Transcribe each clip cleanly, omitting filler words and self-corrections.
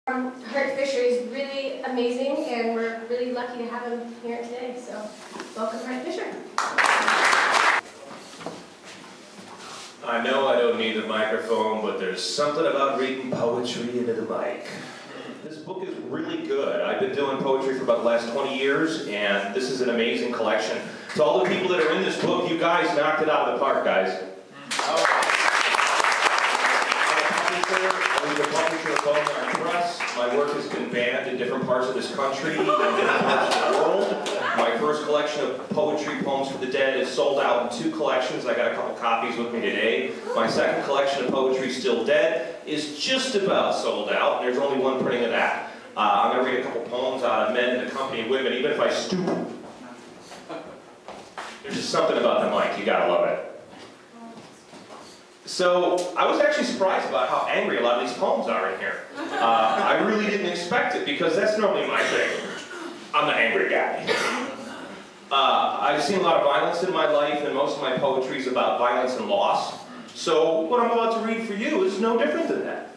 Hart is really amazing, and we're really lucky to have him here today. So, welcome, Hart Fisher. I know I don't need the microphone, but there's something about reading poetry into the mic. This book is really good. I've been doing poetry for about the last 20 years, and this is an amazing collection. To all the people that are in this book, you guys knocked it out of the park, guys. I'm a publisher of Bone Press. My work has been banned in different parts of this country and different parts of the world. My first collection of poetry, Poems for the Dead, is sold out in 2 collections. I got a couple copies with me today. My second collection of poetry, Still Dead, is just about sold out, and there's only one printing of that. I'm going to read a couple poems out of Men in the Company of Women, even if I stoop. There's just something about the mic, you gotta love it. So, I was actually surprised about how angry a lot of these poems are in here. I really didn't expect it, because that's normally my thing. I'm the angry guy. I've seen a lot of violence in my life, and most of my poetry is about violence and loss. So, what I'm about to read for you is no different than that.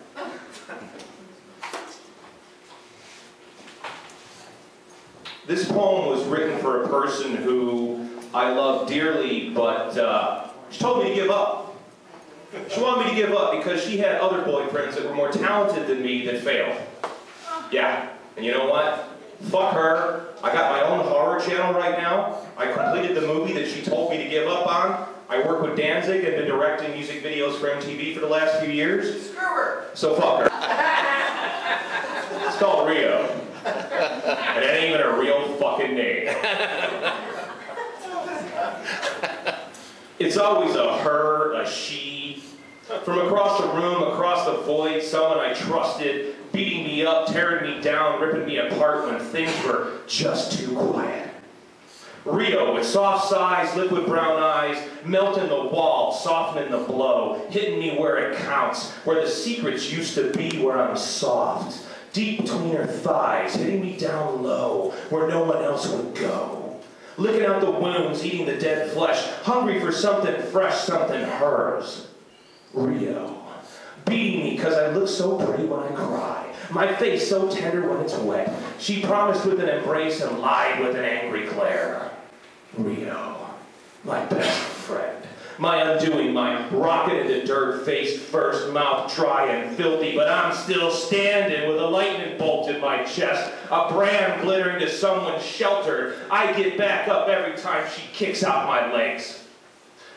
This poem was written for a person who I love dearly, but she told me to give up. She wanted me to give up because she had other boyfriends that were more talented than me that failed. Yeah, and you know what? Fuck her. I got my own horror channel right now. I completed the movie that she told me to give up on. I work with Danzig and been directing music videos for MTV for the last few years. Screw her. So fuck her. It's called Rio. And it ain't even a real fucking name. It's always a her, a she. From across the room, across the void, someone I trusted, beating me up, tearing me down, ripping me apart when things were just too quiet. Rio, with soft sighs, liquid brown eyes, melting the wall, softening the blow, hitting me where it counts, where the secrets used to be, where I'm soft. Deep between her thighs, hitting me down low, where no one else would go. Licking out the wounds, eating the dead flesh, hungry for something fresh, something hers. Rio, beating me because I look so pretty when I cry, my face so tender when it's wet. She promised with an embrace and lied with an angry glare. Rio, my best friend, my undoing, my rocket into dirt, face first, mouth dry and filthy, but I'm still standing with a lightning bolt in my chest, a brand glittering to someone's shelter. I get back up every time she kicks out my legs.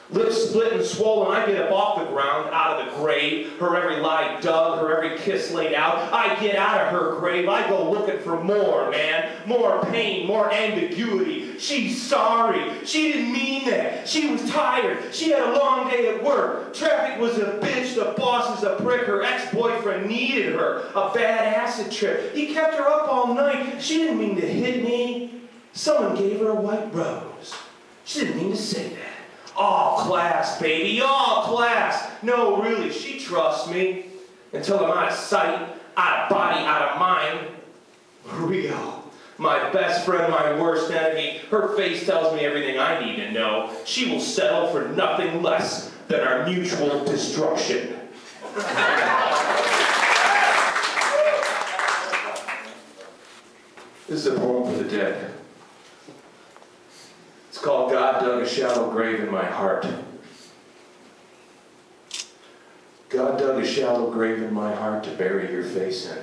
Lips split and swollen, I get up off the ground, out of the grave, her every lie dug, her every kiss laid out. I get out of her grave, I go looking for more, man. More pain, more ambiguity. She's sorry. She didn't mean that. She was tired. She had a long day at work. Traffic was a bitch, the boss is a prick, her ex-boyfriend needed her. A bad acid trip. He kept her up all night. She didn't mean to hit me. Someone gave her a white rose. She didn't mean to say that. All class, baby, all class. No, really, she trusts me. Until I'm out of sight, out of body, out of mind. Rio, my best friend, my worst enemy. Her face tells me everything I need to know. She will settle for nothing less than our mutual destruction. This is a poem for the dead. It's called God Dug a Shallow Grave in My Heart. God dug a shallow grave in my heart to bury your face in,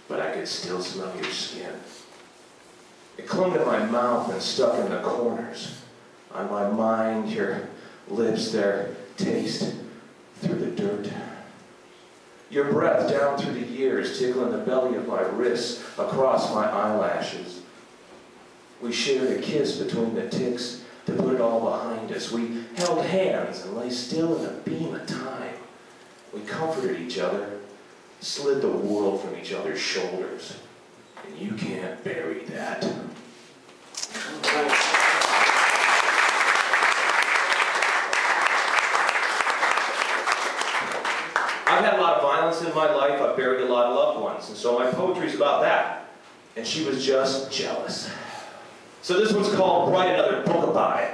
but I could still smell your skin. It clung to my mouth and stuck in the corners. On my mind, your lips, their taste through the dirt. Your breath down through the years, tickling the belly of my wrists, across my eyelashes. We shared a kiss between the ticks to put it all behind us. We held hands and lay still in a beam of time. We comforted each other, slid the world from each other's shoulders. And you can't bury that. I've had a lot of violence in my life. I've buried a lot of loved ones. And so my poetry's about that. And she was just jealous. So this one's called Write Another Book About It.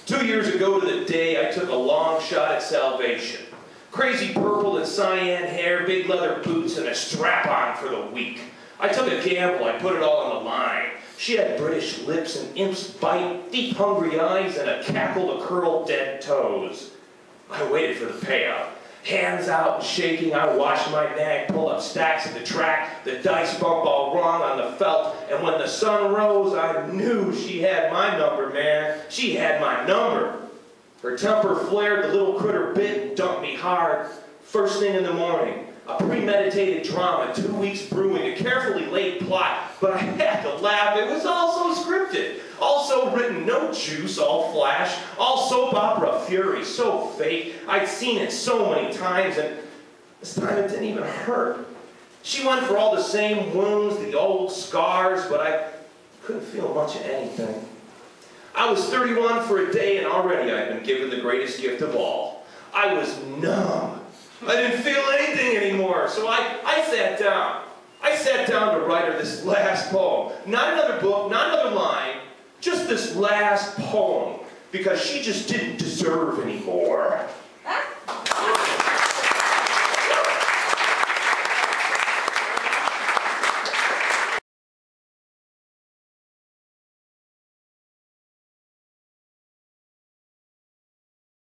2 years ago to the day I took a long shot at salvation. Crazy purple and cyan hair, big leather boots, and a strap-on for the weak. I took a gamble, I put it all on the line. She had British lips, an imp's bite, deep hungry eyes, and a cackle to curl dead toes. I waited for the payout. Hands out and shaking, I watched my nag pull up stacks at the track, the dice bump all wrong on the felt, and when the sun rose, I knew she had my number, man. She had my number. Her temper flared, the little critter bit and dumped me hard. First thing in the morning, a premeditated drama, 2 weeks brewing, a carefully laid plot, but I had to laugh. It was all so scripted, all so written, no juice, all flash, all soap opera fury, so fake. I'd seen it so many times, and this time it didn't even hurt. She went for all the same wounds, the old scars, but I couldn't feel much of anything. I was 31 for a day, and already I'd been given the greatest gift of all. I was numb. I didn't feel anything anymore, so I sat down. I sat down to write her this last poem. Not another book, not another line, just this last poem, because she just didn't deserve any more.